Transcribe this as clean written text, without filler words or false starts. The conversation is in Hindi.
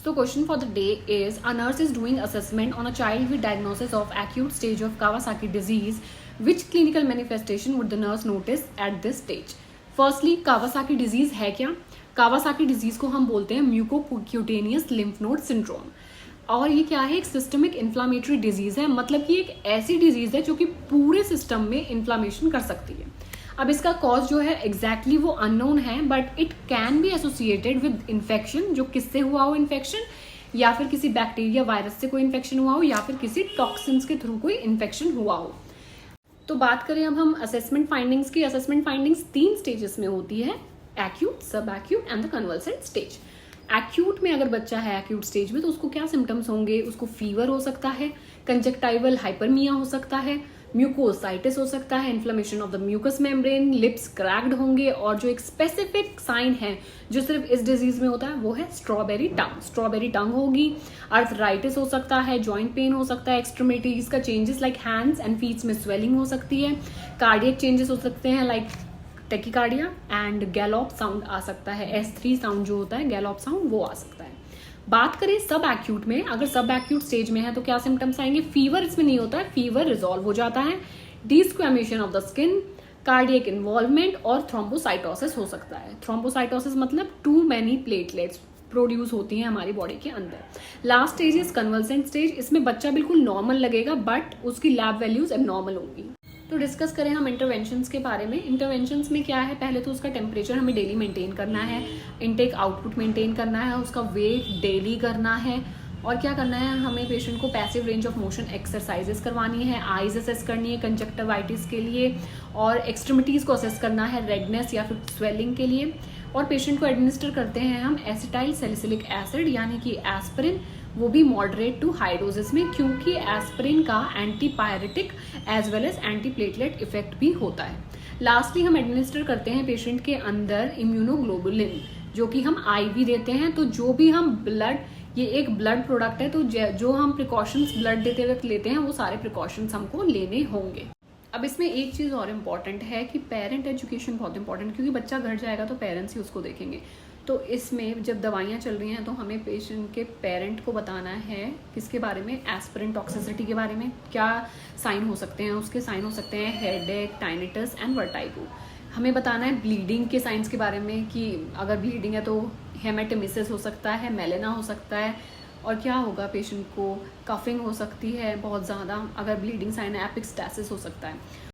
So question for the day is, a nurse is doing assessment on a child with diagnosis of acute stage of Kawasaki disease. Which clinical manifestation would the nurse notice at this stage? Firstly, Kawasaki disease है क्या? Kawasaki disease को हम बोलते हैं म्यूकोक्यूटेनियस लिम्फ नोड सिंड्रोम। और ये क्या है? एक सिस्टमिक इन्फ्लामेटरी डिजीज है, मतलब कि एक ऐसी डिजीज है जो कि पूरे सिस्टम में इन्फ्लामेशन कर सकती है। अब इसका कॉज जो है एग्जैक्टली वो अननोन है, but it can be associated with infection, जो किससे हुआ हो इन्फेक्शन, या फिर किसी बैक्टीरिया वायरस से कोई इन्फेक्शन हुआ हो, या फिर किसी टॉक्सिन्स के थ्रू कोई इन्फेक्शन हुआ हो। तो बात करें अब हम असेसमेंट फाइंडिंग्स की। असेसमेंट फाइंडिंग्स 3 स्टेजेस में होती है, एक्यूट, सब acute and the convulsant stage. Acute में अगर बच्चा है एक्यूट स्टेज में, तो उसको क्या सिम्टम्स होंगे? उसको फीवर हो सकता है, कंजक्टाइवल हाइपरमिया हो सकता है, म्यूकोसाइटिस हो सकता है, inflammation of the mucous membrane, lips cracked होंगे, और जो एक स्पेसिफिक साइन है जो सिर्फ इस डिजीज में होता है वो है स्ट्रॉबेरी टंग। स्ट्रॉबेरी टंग होगी, अर्थराइटिस हो सकता है, जॉइंट पेन हो सकता है, एक्सट्रीमिटीज का changes like hands and feets में स्वेलिंग हो सकती है, कार्डियक चेंजेस हो सकते हैं like tachycardia, and gallop sound आ सकता है, S3 साउंड जो होता है गैलोप साउंड वो आ सकता है। बात करें सब एक्यूट में, अगर सब एक्यूट स्टेज में है तो क्या सिम्टम्स आएंगे? फीवर इसमें नहीं होता है, फीवर रिजॉल्व हो जाता है, desquamation of the skin, cardiac involvement और थ्रोम्बोसाइटोसिस हो सकता है। थ्रोम्बोसाइटोसिस मतलब टू मैनी प्लेटलेट्स प्रोड्यूस होती हैं हमारी बॉडी के अंदर। Last stage is convulsant stage. इसमें बच्चा बिल्कुल नॉर्मल लगेगा, बट उसकी लैब वैल्यूज एबनॉर्मल होंगी। तो डिस्कस करें हम इंटरवेंशंस के बारे में। इंटरवेंशंस में क्या है? पहले तो उसका टेम्परेचर हमें डेली मेंटेन करना है, इनटेक आउटपुट मेंटेन करना है, उसका वेट डेली करना है, और क्या करना है? हमें पेशेंट को passive range of motion exercises करवानी है, आईज असेस करनी है कंजक्टिवाइटिस के लिए, और एक्सट्रीमिटीज़ को असेस करना है रेडनेस या फिर स्वेलिंग के लिए। और पेशेंट को एडमिनिस्टर करते हैं हम एसिटाइल सैलिसिलिक एसिड यानी कि एस्पिरिन, वो भी मॉडरेट टू हाई डोजेस में, क्योंकि एस्पिरिन का antipyretic as well as anti platelet effect भी होता है। लास्टली हम एडमिनिस्टर करते हैं पेशेंट के अंदर इम्यूनोग्लोबुलिन, जो कि हम IV देते हैं। तो जो भी हम ब्लड, ये एक ब्लड प्रोडक्ट है, तो जो हम प्रिकॉशंस ब्लड देते वक्त लेते हैं वो सारे प्रिकॉशंस हमको लेने होंगे। अब इसमें एक चीज़ और इम्पॉर्टेंट है कि पेरेंट एजुकेशन बहुत इंपॉर्टेंट, क्योंकि बच्चा घर जाएगा तो पेरेंट्स ही उसको देखेंगे। तो इसमें जब दवाइयाँ चल रही हैं तो हमें पेशेंट के पेरेंट को बताना है किसके बारे में? एस्पिरिन टॉक्सिसिटी के बारे में। क्या साइन हो सकते हैं उसके? साइन हो सकते हैं हेडेक, टाइनिटस एंड वर्टाइगो। हमें बताना है ब्लीडिंग के साइंस के बारे में, कि अगर ब्लीडिंग है तो हेमेटोमिसिस हो सकता है, मेलेना हो सकता है, और क्या होगा? पेशेंट को कफिंग हो सकती है बहुत ज़्यादा, अगर ब्लीडिंग साइन है एपिक्स्टैसिस हो सकता है।